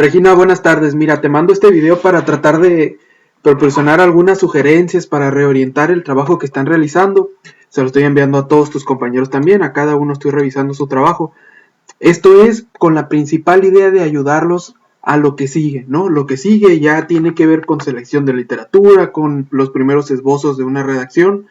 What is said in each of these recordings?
Regina, buenas tardes. Mira, te mando este video para tratar de proporcionar algunas sugerencias para reorientar el trabajo que están realizando. Se lo estoy enviando a todos tus compañeros también, a cada uno estoy revisando su trabajo. Esto es con la principal idea de ayudarlos a lo que sigue, ¿no? Lo que sigue ya tiene que ver con selección de literatura, con los primeros esbozos de una redacción.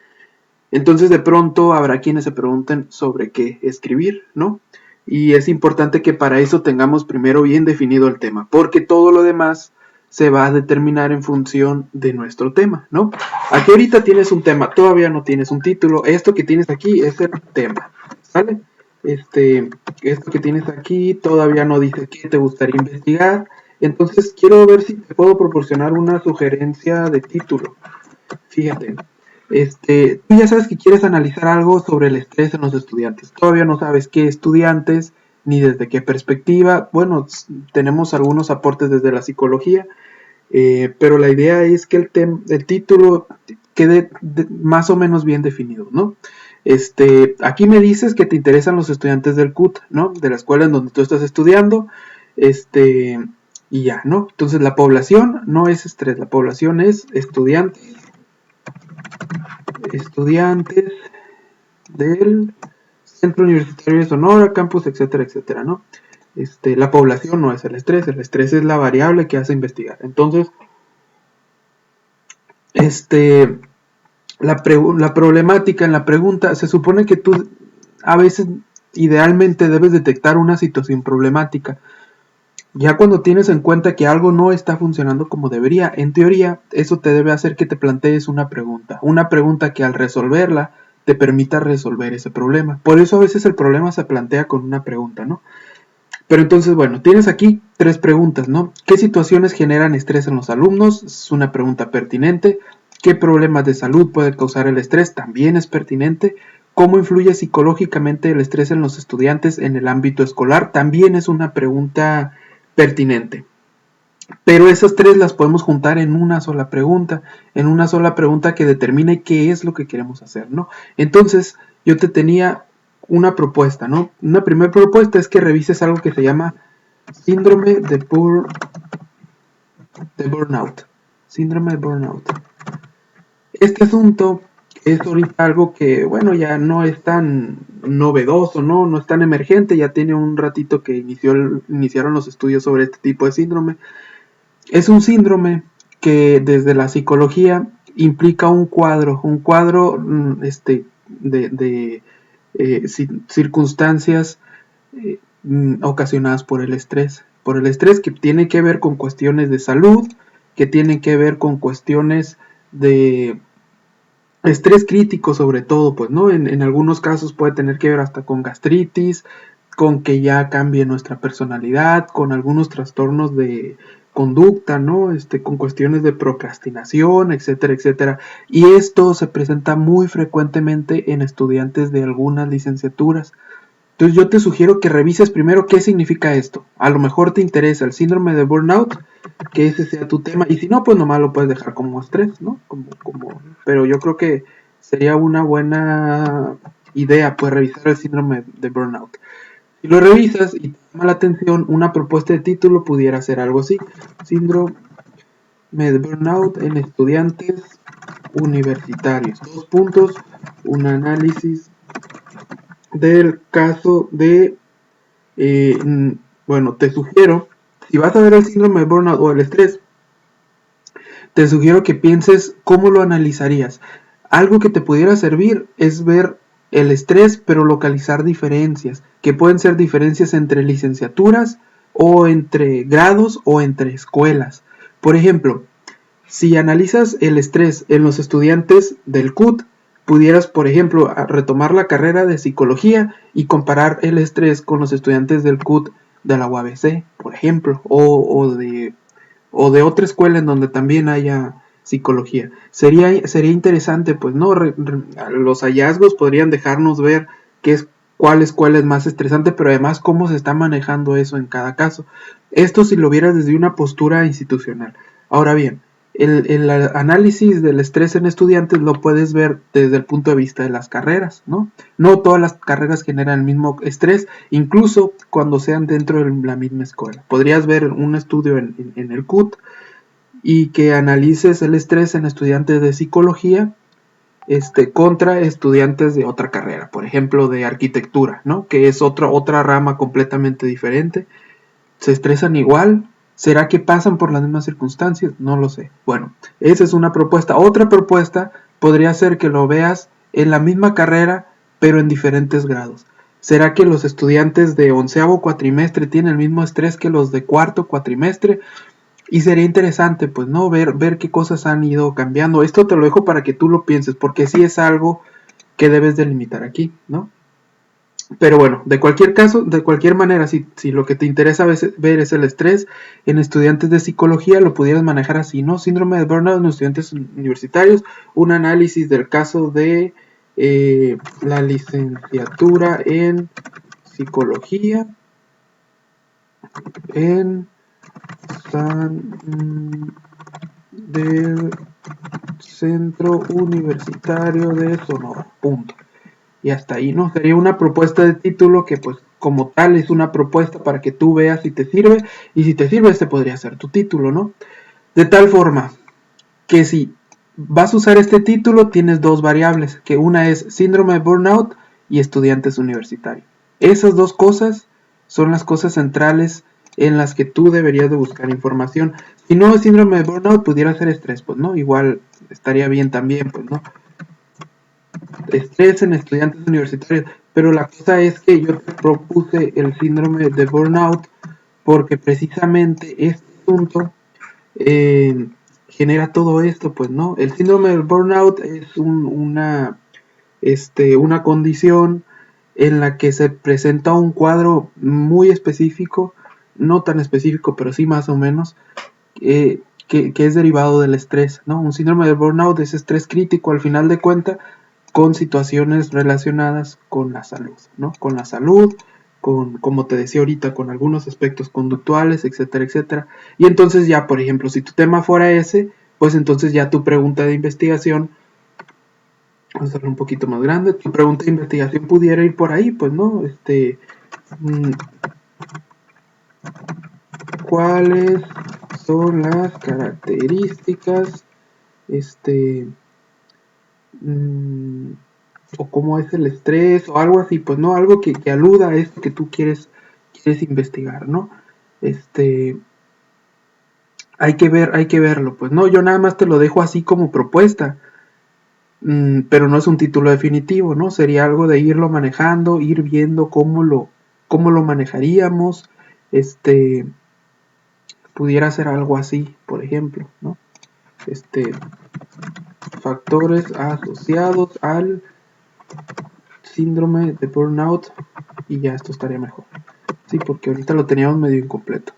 Entonces de pronto habrá quienes se pregunten sobre qué escribir, ¿no? Y es importante que para eso tengamos primero bien definido el tema, porque todo lo demás se va a determinar en función de nuestro tema, ¿no? Aquí ahorita tienes un tema, todavía no tienes un título, esto que tienes aquí es el tema, ¿sale? Esto que tienes aquí todavía no dice qué te gustaría investigar, entonces quiero ver si te puedo proporcionar una sugerencia de título. Fíjate, tú ya sabes que quieres analizar algo sobre el estrés en los estudiantes. Todavía no sabes qué estudiantes ni desde qué perspectiva. Bueno, tenemos algunos aportes desde la psicología, pero la idea es que el título quede más o menos bien definido, ¿no? Aquí me dices que te interesan los estudiantes del CUT, ¿no? De la escuela en donde tú estás estudiando, y ya, ¿no? Entonces la población no es estrés, la población es estudiantes del Centro Universitario de Sonora, campus, etcétera, etcétera, ¿no? La población no es el estrés es la variable que hace investigar. Entonces, la problemática en la pregunta, se supone que tú a veces idealmente debes detectar una situación problemática. Ya cuando tienes en cuenta que algo no está funcionando como debería, en teoría, eso te debe hacer que te plantees una pregunta que al resolverla te permita resolver ese problema. Por eso a veces el problema se plantea con una pregunta, ¿no? Pero entonces, bueno, tienes aquí 3 preguntas, ¿no? ¿Qué situaciones generan estrés en los alumnos? Es una pregunta pertinente. ¿Qué problemas de salud puede causar el estrés? También es pertinente. ¿Cómo influye psicológicamente el estrés en los estudiantes en el ámbito escolar? También es una pregunta pertinente. Pero esas 3 las podemos juntar en una sola pregunta que determine qué es lo que queremos hacer, ¿no? Entonces, yo te tenía una propuesta, ¿no? Una primera propuesta es que revises algo que se llama síndrome de burnout. Síndrome de burnout. Este asunto es ahorita algo que, bueno, ya no es tan novedoso, ¿no? No es tan emergente, ya tiene un ratito que iniciaron los estudios sobre este tipo de síndrome. Es un síndrome que desde la psicología implica un cuadro de circunstancias ocasionadas por el estrés que tiene que ver con cuestiones de salud, que tienen que ver con cuestiones de estrés crítico sobre todo, pues, ¿no? En algunos casos puede tener que ver hasta con gastritis, con que ya cambie nuestra personalidad, con algunos trastornos de conducta, ¿no? Con cuestiones de procrastinación, etcétera, etcétera. Y esto se presenta muy frecuentemente en estudiantes de algunas licenciaturas. Entonces yo te sugiero que revises primero qué significa esto. A lo mejor te interesa el síndrome de burnout, que ese sea tu tema, y si no, pues nomás lo puedes dejar como estrés, ¿no? Pero yo creo que sería una buena idea, pues, revisar el síndrome de burnout. Si lo revisas y te llama la atención, una propuesta de título pudiera ser algo así: síndrome de burnout en estudiantes universitarios. 2 puntos, un análisis del caso de, bueno, te sugiero, si vas a ver el síndrome de burnout o el estrés, te sugiero que pienses cómo lo analizarías. Algo que te pudiera servir es ver el estrés, pero localizar diferencias, que pueden ser diferencias entre licenciaturas o entre grados o entre escuelas. Por ejemplo, si analizas el estrés en los estudiantes del CUT, pudieras, por ejemplo, retomar la carrera de psicología y comparar el estrés con los estudiantes del CUT de la UABC, por ejemplo, o de otra escuela en donde también haya psicología. Sería interesante, pues, ¿no? Los hallazgos podrían dejarnos ver cuál escuela es más estresante, pero además cómo se está manejando eso en cada caso. Esto si lo vieras desde una postura institucional. Ahora bien, el análisis del estrés en estudiantes lo puedes ver desde el punto de vista de las carreras, ¿no? No todas las carreras generan el mismo estrés, incluso cuando sean dentro de la misma escuela. Podrías ver un estudio en el CUT y que analices el estrés en estudiantes de psicología contra estudiantes de otra carrera, por ejemplo de arquitectura, ¿no? Que es otra rama completamente diferente. ¿Se estresan igual? ¿Será que pasan por las mismas circunstancias? No lo sé. Bueno, esa es una propuesta. Otra propuesta podría ser que lo veas en la misma carrera, pero en diferentes grados. ¿Será que los estudiantes de 11º cuatrimestre tienen el mismo estrés que los de 4º cuatrimestre? Y sería interesante, pues, ¿no? Ver qué cosas han ido cambiando. Esto te lo dejo para que tú lo pienses, porque sí es algo que debes delimitar aquí, ¿no? Pero bueno, de cualquier caso, de cualquier manera, si lo que te interesa ver es el estrés en estudiantes de psicología, lo pudieras manejar así, ¿no? Síndrome de burnout en estudiantes universitarios, un análisis del caso de la licenciatura en psicología en del Centro Universitario de Sonora, punto. Y hasta ahí, ¿no? Sería una propuesta de título que pues como tal es una propuesta para que tú veas si te sirve, y si te sirve este podría ser tu título, ¿no? De tal forma que si vas a usar este título tienes dos variables, que una es síndrome de burnout y estudiantes universitarios. Esas dos cosas son las cosas centrales en las que tú deberías de buscar información. Si no es síndrome de burnout, pudiera ser estrés, pues, ¿no? Igual estaría bien también, pues, ¿no? Estrés en estudiantes universitarios, pero la cosa es que yo te propuse el síndrome de burnout porque precisamente este asunto genera todo esto, pues, ¿no? El síndrome del burnout es una condición en la que se presenta un cuadro muy específico, no tan específico, pero sí más o menos, que es derivado del estrés, ¿no? Un síndrome de burnout es estrés crítico al final de cuentas con situaciones relacionadas con la salud, ¿no? Con la salud, con, como te decía ahorita, con algunos aspectos conductuales, etcétera, etcétera. Y entonces ya, por ejemplo, si tu tema fuera ese, pues entonces ya tu pregunta de investigación, vamos a hacerlo un poquito más grande, tu pregunta de investigación pudiera ir por ahí, pues, ¿no? ¿Cuáles son las características, o cómo es el estrés o algo así, pues no, algo que aluda a esto que tú quieres investigar, ¿no? Hay que verlo, pues no, yo nada más te lo dejo así como propuesta, pero no es un título definitivo, ¿no? Sería algo de irlo manejando, ir viendo cómo lo manejaríamos, pudiera ser algo así, por ejemplo, ¿no? Factores asociados al síndrome de burnout, y ya esto estaría mejor. Sí, porque ahorita lo teníamos medio incompleto.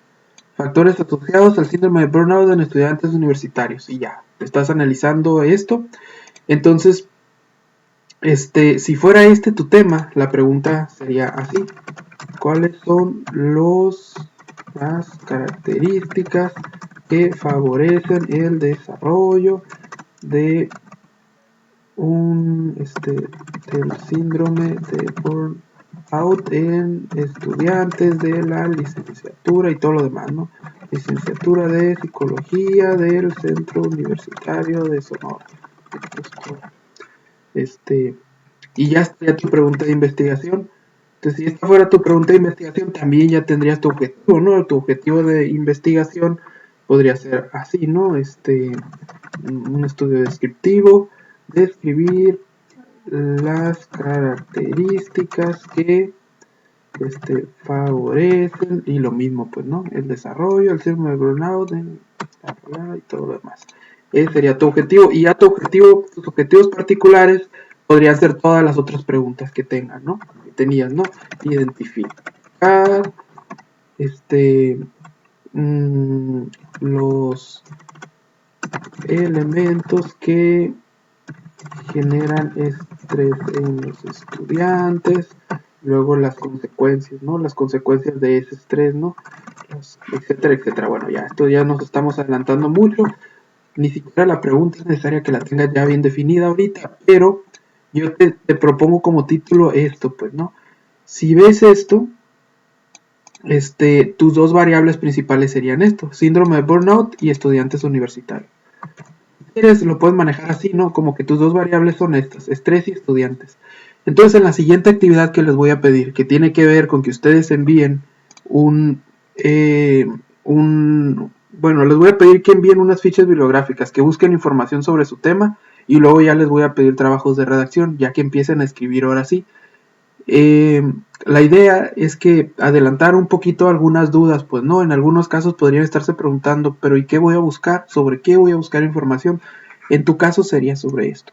Factores asociados al síndrome de burnout en estudiantes universitarios, y ya, estás analizando esto. Entonces, si fuera tu tema, la pregunta sería así: ¿cuáles son las características que favorecen el desarrollo de del síndrome de burnout en estudiantes de la licenciatura y todo lo demás, ¿no? Licenciatura de Psicología del Centro Universitario de Sonora. Y ya estaría tu pregunta de investigación. Entonces, si esta fuera tu pregunta de investigación, también ya tendrías tu objetivo, ¿no? Tu objetivo de investigación podría ser así, ¿no? Un estudio descriptivo, describir las características que favorecen, y lo mismo, pues, ¿no? El desarrollo, el síndrome de burnout, y todo lo demás. Ese sería tu objetivo, y ya tus objetivos particulares podrían ser todas las otras preguntas que tengan, ¿no? Que tenías, ¿no? Identificar, los elementos que generan estrés en los estudiantes, luego las consecuencias, ¿no? Las consecuencias de ese estrés, ¿no? Etcétera, etcétera. Bueno, ya, esto ya nos estamos adelantando mucho. Ni siquiera la pregunta es necesaria que la tengas ya bien definida ahorita, pero yo te propongo como título esto, pues, ¿no? Si ves esto, tus dos variables principales serían esto, síndrome de burnout y estudiantes universitarios. Si quieres, lo puedes manejar así, ¿no? Como que tus dos variables son estas, estrés y estudiantes. Entonces, en la siguiente actividad que les voy a pedir, que tiene que ver con que ustedes envíen bueno, les voy a pedir que envíen unas fichas bibliográficas, que busquen información sobre su tema y luego ya les voy a pedir trabajos de redacción, ya que empiecen a escribir ahora sí. La idea es que adelantar un poquito algunas dudas, pues no, en algunos casos podrían estarse preguntando, pero ¿y qué voy a buscar? ¿Sobre qué voy a buscar información? En tu caso sería sobre esto.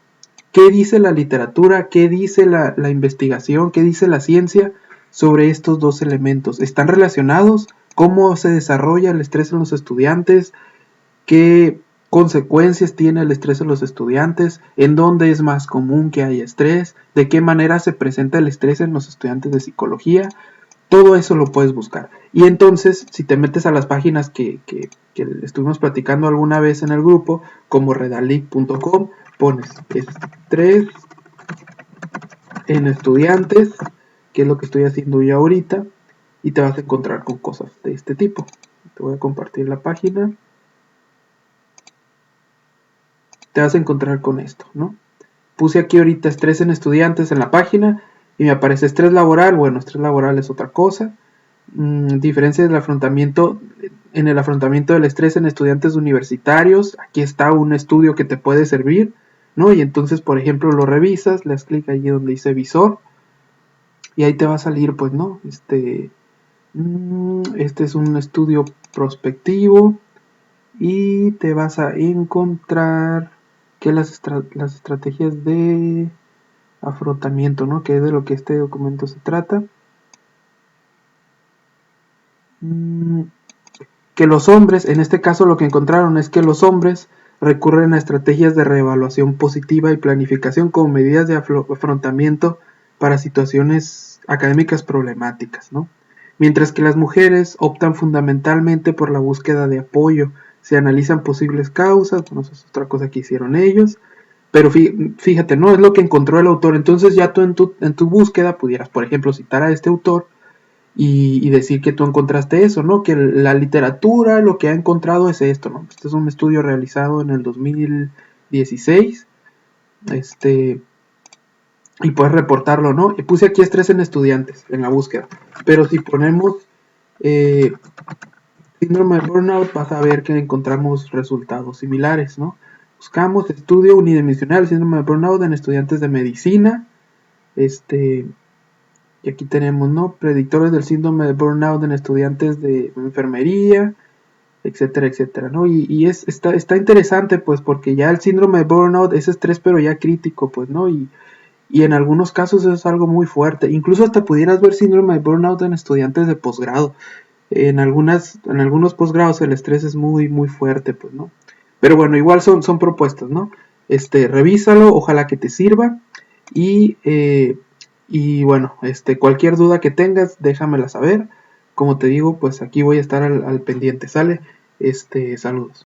¿Qué dice la literatura? ¿Qué dice la investigación? ¿Qué dice la ciencia sobre estos dos elementos? ¿Están relacionados? ¿Cómo se desarrolla el estrés en los estudiantes? ¿Qué consecuencias tiene el estrés en los estudiantes? ¿En dónde es más común que haya estrés? ¿De qué manera se presenta el estrés en los estudiantes de psicología? Todo eso lo puedes buscar. Y entonces, si te metes a las páginas que estuvimos platicando alguna vez en el grupo, como redalic.com, pones estrés en estudiantes, que es lo que estoy haciendo yo ahorita, y te vas a encontrar con cosas de este tipo. Te voy a compartir la página. Te vas a encontrar con esto, ¿no? Puse aquí ahorita estrés en estudiantes en la página y me aparece estrés laboral. Bueno, estrés laboral es otra cosa. Diferencias del afrontamiento en el afrontamiento del estrés en estudiantes universitarios. Aquí está un estudio que te puede servir, ¿no? Y entonces, por ejemplo, lo revisas, le das clic allí donde dice visor y ahí te va a salir, pues, ¿no? Este es un estudio prospectivo y te vas a encontrar que las estrategias de afrontamiento, ¿no? Que es de lo que este documento se trata. Que los hombres, en este caso lo que encontraron es que los hombres recurren a estrategias de reevaluación positiva y planificación como medidas de afrontamiento para situaciones académicas problemáticas, ¿no? Mientras que las mujeres optan fundamentalmente por la búsqueda de apoyo, se analizan posibles causas, bueno, eso es otra cosa que hicieron ellos, pero fíjate, no es lo que encontró el autor. Entonces ya tú en tu búsqueda pudieras, por ejemplo, citar a este autor y decir que tú encontraste eso, ¿no? Que la literatura lo que ha encontrado es esto, ¿no? Este es un estudio realizado en el 2016, y puedes reportarlo, ¿no? Y puse aquí estrés en estudiantes en la búsqueda, pero si ponemos síndrome de burnout, vas a ver que encontramos resultados similares, ¿no? Buscamos estudio unidimensional, síndrome de burnout en estudiantes de medicina, y aquí tenemos, ¿no? Predictores del síndrome de burnout en estudiantes de enfermería, etcétera, etcétera, ¿no? Y está interesante, pues, porque ya el síndrome de burnout es estrés, pero ya crítico, pues, ¿no? Y en algunos casos es algo muy fuerte. Incluso hasta pudieras ver síndrome de burnout en estudiantes de posgrado. En algunos posgrados el estrés es muy, muy fuerte, pues, ¿no? Pero bueno, igual son propuestas, ¿no? Revísalo, ojalá que te sirva. Y, y bueno, cualquier duda que tengas, déjamela saber. Como te digo, pues aquí voy a estar al pendiente, ¿sale? Saludos.